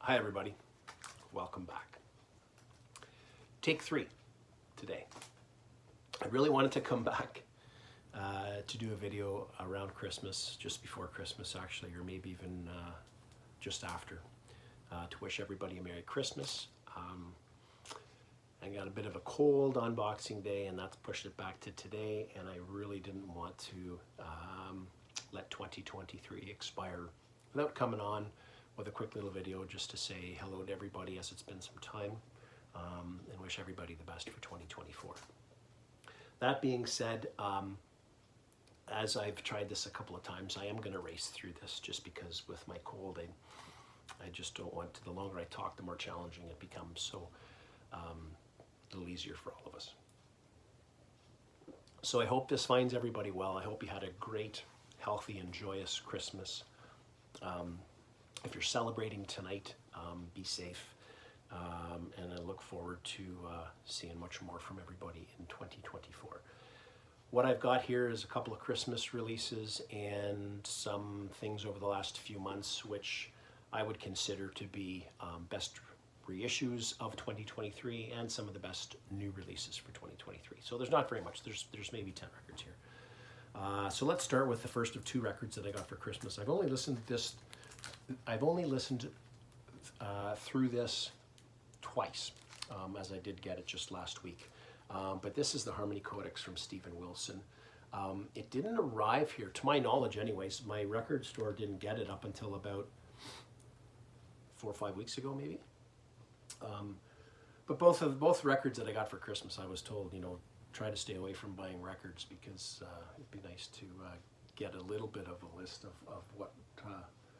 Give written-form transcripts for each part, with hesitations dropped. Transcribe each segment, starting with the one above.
Hi everybody, welcome back. Take 3 today. I really wanted to come back to do a video around Christmas, just before Christmas actually, or maybe even just after, to wish everybody a Merry Christmas. I got a bit of a cold on Boxing Day and that's pushed it back to today, and I really didn't want to let 2023 expire without coming on with a quick little video just to say hello to everybody as it's been some time, and wish everybody the best for 2024. That being said, as I've tried this a couple of times, I am going to race through this just because with my cold, I just don't want to, the longer I talk, the more challenging it becomes, so a little easier for all of us. So I hope this finds everybody well. I hope you had a great, healthy, and joyous Christmas. If you're celebrating tonight, be safe, and I look forward to seeing much more from everybody in 2024. What I've got here is a couple of Christmas releases and some things over the last few months which I would consider to be best reissues of 2023 and some of the best new releases for 2023. So there's not very much, there's maybe 10 records here. So let's start with the first of 2 records that I got for Christmas. I've only listened through this twice, as I did get it just last week. But this is the Harmony Codex from Steven Wilson. It didn't arrive here, to my knowledge anyways. My record store didn't get it up until about 4 or 5 weeks ago, maybe. But both records that I got for Christmas, I was told, try to stay away from buying records because it'd be nice to get a little bit of a list of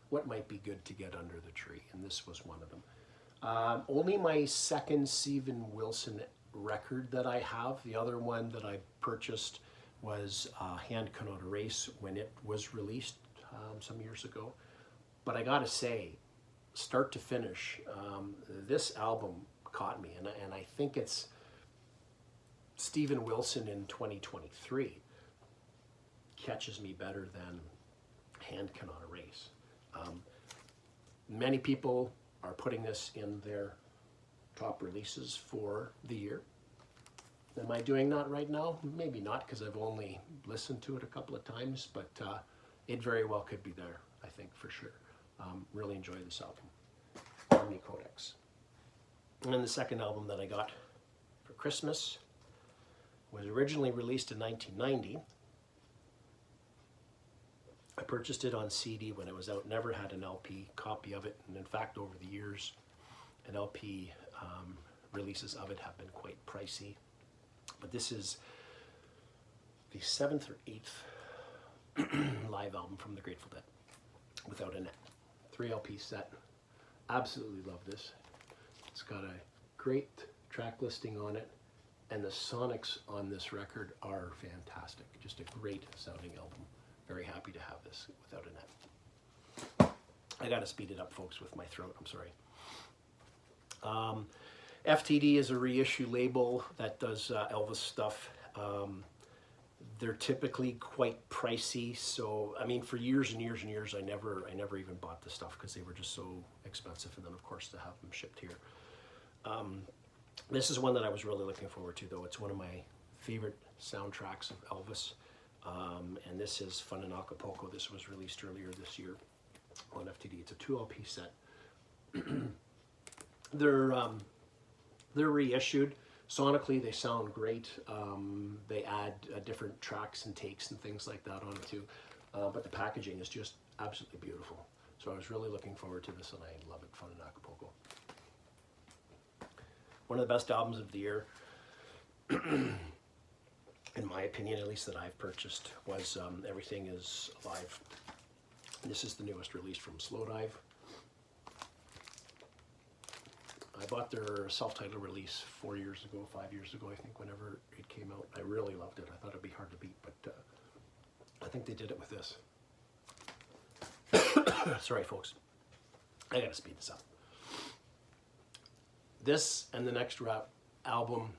what might be good to get under the tree, and this was one of them. Only my second Steven Wilson record that I have. The other one that I purchased was Hand Cannot Erase when it was released some years ago. But I gotta say, start to finish, this album caught me, and I think it's Steven Wilson in 2023 catches me better than Hand Cannot Erase. Many people are putting this in their top releases for the year. Am I doing that right now? Maybe not, because I've only listened to it a couple of times, but it very well could be there, I think, for sure. Really enjoy this album, Harmony Codex. And then the second album that I got for Christmas was originally released in 1990. I purchased it on CD when it was out, never had an LP copy of it, and in fact over the years an LP releases of it have been quite pricey. But this is the 7th or 8th live album from the Grateful Dead, Without a Net. 3 LP set. Absolutely love this. It's got a great track listing on it, and the sonics on this record are fantastic. Just a great sounding album. Very happy to have this, Without a Net. I gotta speed it up, folks, with my throat, I'm sorry. FTD is a reissue label that does Elvis stuff. They're typically quite pricey, so I mean, for years and years and years, I never even bought the stuff because they were just so expensive, and then of course to have them shipped here. This is one that I was really looking forward to, though. It's one of my favorite soundtracks of Elvis. And this is Fun in Acapulco. This was released earlier this year on FTD. It's a 2 LP set. They're reissued. Sonically, they sound great. They add different tracks and takes and things like that on it too. But the packaging is just absolutely beautiful. So I was really looking forward to this, and I love it. Fun in Acapulco. One of the best albums of the year, in my opinion, at least that I've purchased, was Everything Is Alive. This is the newest release from Slowdive. I bought their self-titled release 4 years ago, 5 years ago, I think, whenever it came out. I really loved it. I thought it'd be hard to beat, but I think they did it with this. Sorry, folks. I gotta speed this up. This and the next album,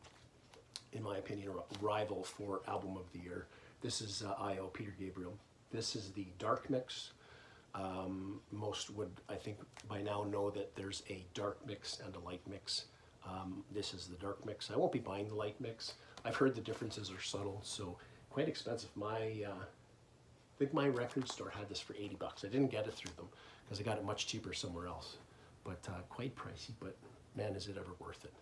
in my opinion, a rival for album of the year. This is I.O. Peter Gabriel. This is the dark mix. most would, I think, by now know that there's a dark mix and a light mix. This is the dark mix. I won't be buying the light mix. I've heard the differences are subtle, so quite expensive. I think my record store had this for $80. I didn't get it through them because I got it much cheaper somewhere else, but quite pricey, but man, is it ever worth it.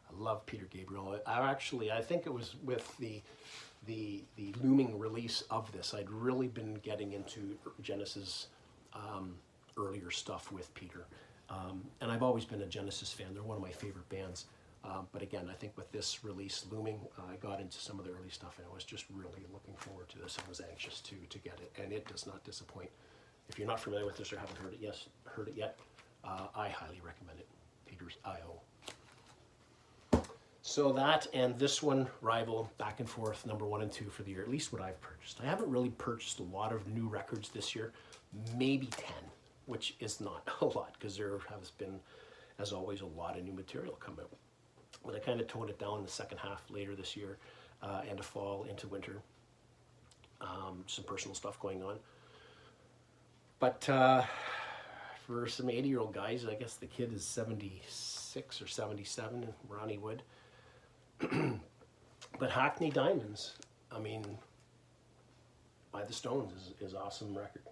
I love Peter Gabriel. I think it was with the looming release of this, I'd really been getting into Genesis earlier stuff with Peter. And I've always been a Genesis fan. They're one of my favorite bands. But again, I think with this release looming, I got into some of the early stuff, and I was just really looking forward to this. I was anxious to get it, and it does not disappoint. If you're not familiar with this or haven't heard it yet, I highly recommend it. Peter's I.O. So that and this one rival back and forth, number 1 and 2 for the year, at least what I've purchased. I haven't really purchased a lot of new records this year, maybe 10, which is not a lot because there has been, as always, a lot of new material come out. But I kind of toned it down in the second half later this year, end of fall into winter. Some personal stuff going on. But for some 80-year-old guys, I guess the kid is 76 or 77, Ronnie Wood. But Hackney Diamonds, I mean, by the Stones is awesome record.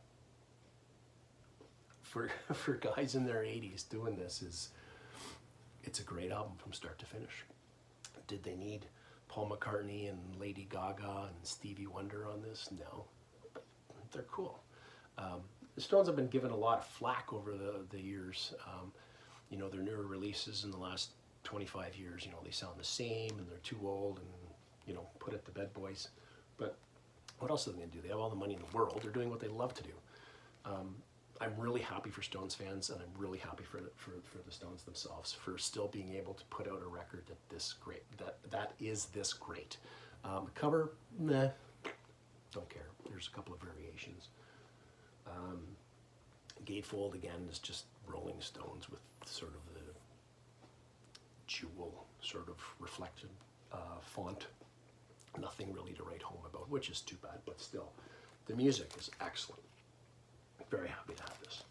For guys in their 80s doing this it's a great album from start to finish. Did they need Paul McCartney and Lady Gaga and Stevie Wonder on this? No, but they're cool. The Stones have been given a lot of flack over the years. You know, their newer releases in the last 25 years, you know, they sound the same and they're too old and, you know, put it to bed, boys. But what else are they going to do? They have all the money in the world. They're doing what they love to do. I'm really happy for Stones fans, and I'm really happy for the Stones themselves for still being able to put out a record that is this great. Cover, meh, don't care. There's a couple of variations. Gatefold again is just Rolling Stones with sort of the jewel sort of reflected font. Nothing really to write home about, which is too bad, but still, the music is excellent. Very happy to have this.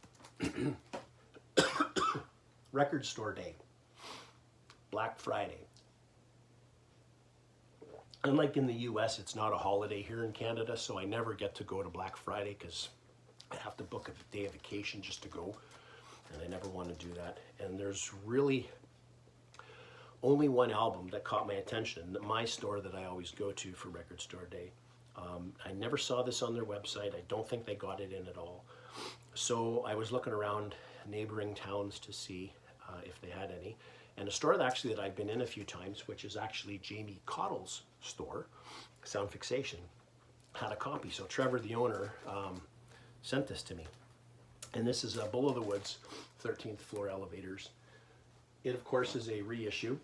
Record store day. Black Friday. Unlike in the US, it's not a holiday here in Canada, so I never get to go to Black Friday because I have to book a day of vacation just to go, and I never want to do that. And there's really only one album that caught my attention, my store that I always go to for Record Store Day. I never saw this on their website. I don't think they got it in at all. So I was looking around neighboring towns to see if they had any. And a store that I've been in a few times, which is actually Jamie Cottle's store, Sound Fixation, had a copy. So Trevor, the owner, sent this to me. And this is Bull of the Woods, 13th Floor Elevators. It, of course, is a reissue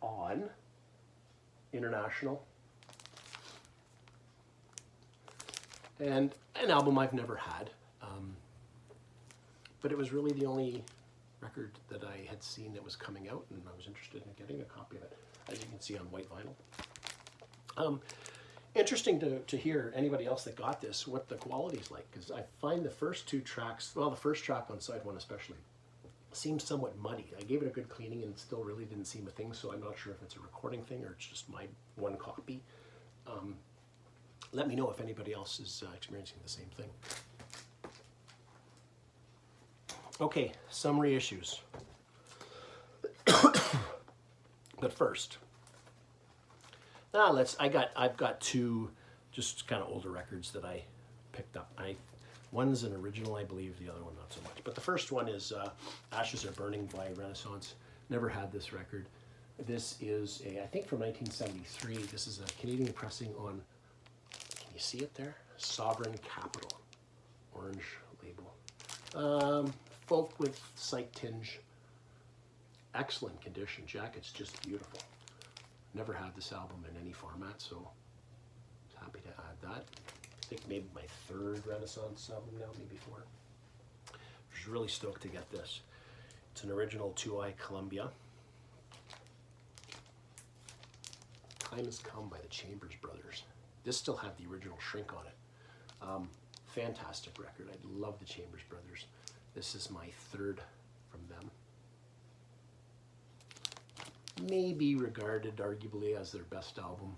on International. And an album I've never had. But it was really the only record that I had seen that was coming out, and I was interested in getting a copy of it, as you can see on white vinyl. Interesting to hear anybody else that got this, what the quality's like, because I find the first two tracks, well, the first track on side one especially, seems somewhat muddy. I gave it a good cleaning and it still really didn't seem a thing, so I'm not sure if it's a recording thing or it's just my one copy. Let me know if anybody else is experiencing the same thing. Okay, some reissues. But first, I've got two just kind of older records that I picked up. One's an original, I believe, the other one not so much. But the first one is Ashes Are Burning by Renaissance. Never had this record. This is I think from 1973. This is a Canadian pressing on, can you see it there? Sovereign Capital, orange label. Folk with slight tinge. Excellent condition. Jacket's just beautiful. Never had this album in any format, so I was happy to add that. I think maybe my third Renaissance album now, maybe four. I was really stoked to get this. It's an original 2i Columbia. Time Has Come by the Chambers Brothers. This still had the original shrink on it. Fantastic record. I love the Chambers Brothers. This is my third from them. Maybe regarded arguably as their best album.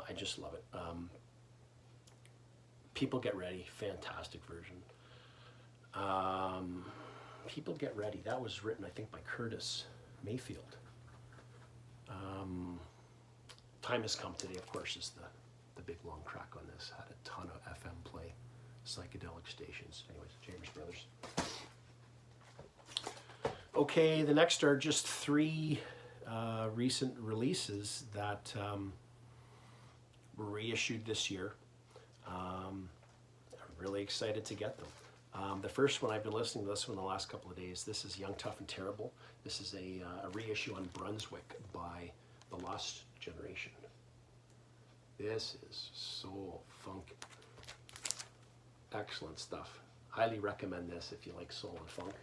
I just love it. People Get Ready, fantastic version. People Get Ready, that was written I think by Curtis Mayfield. Time Has Come Today, of course, is the big long track on this. Had a ton of FM play, psychedelic stations. Anyways, Chambers Brothers. Okay, the next are just three recent releases that were reissued this year. I'm really excited to get them. The first one, I've been listening to this one the last couple of days. This is Young, Tough, and Terrible. This is a reissue on Brunswick by The Lost Generation. This is soul, funk, excellent stuff. Highly recommend this if you like soul and funk.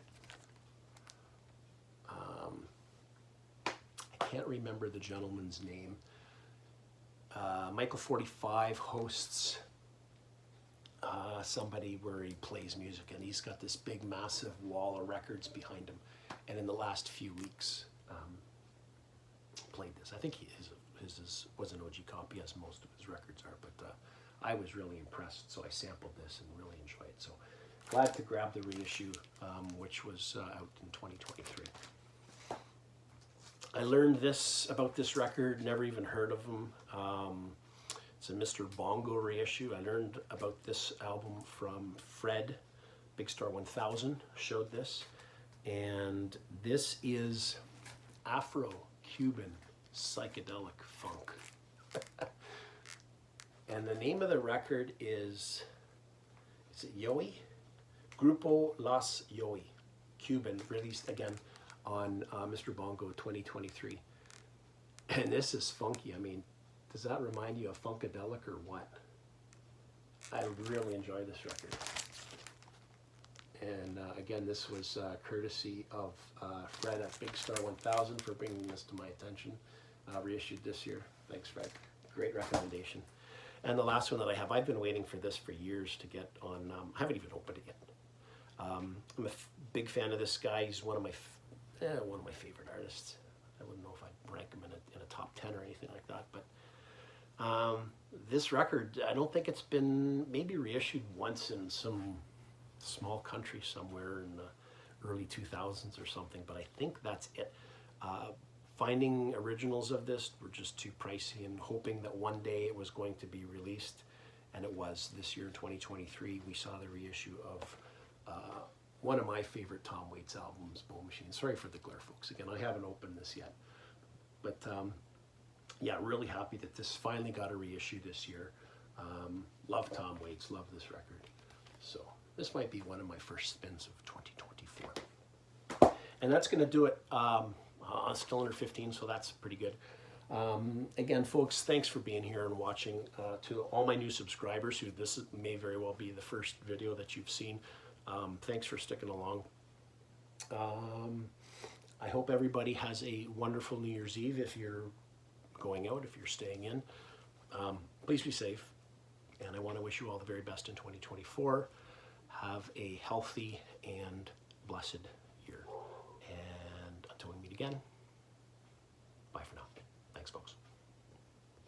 I can't remember the gentleman's name. Michael 45 hosts somebody where he plays music, and he's got this big massive wall of records behind him, and in the last few weeks played this. I think his was an OG copy, as most of his records are, but I was really impressed, so I sampled this and really enjoyed it. So glad to grab the reissue, which was out in 2023. I learned about this record, never even heard of him. It's a Mr. Bongo reissue. I learned about this album from Fred, Big Star 1000, showed this. And this is Afro-Cuban psychedelic funk. And the name of the record is it Yoy? Grupo Las Yoy, Cuban, released again on Mr. Bongo 2023. And this is funky. I mean, does that remind you of Funkadelic or what? I really enjoy this record. And again, this was courtesy of Fred at Big Star 1000 for bringing this to my attention. Reissued this year. Thanks, Fred. Great recommendation. And the last one that I have, I've been waiting for this for years to get on. I haven't even opened it yet. I'm a big fan of this guy. He's one of my favorite artists. I wouldn't know if I'd rank him in a top 10 or anything like that, but this record, I don't think it's been maybe reissued once in some small country somewhere in the early 2000s or something, but I think that's it. Finding originals of this were just too pricey, and hoping that one day it was going to be released, and it was. This year in 2023, we saw the reissue of one of my favorite Tom Waits albums, Bow Machine. Sorry for the glare, folks. Again, I haven't opened this yet, but yeah, really happy that this finally got a reissue this year. Love Tom Waits, love this record. So this might be one of my first spins of 2024. And that's going to do it. Still under 15, so that's pretty good. Again, folks, thanks for being here and watching. To all my new subscribers, who this may very well be the first video that you've seen, thanks for sticking along. I hope everybody has a wonderful New Year's Eve. If you're going out, if you're staying in, please be safe. And I want to wish you all the very best in 2024. Have a healthy and blessed year. And until we meet again, bye for now. Thanks, folks.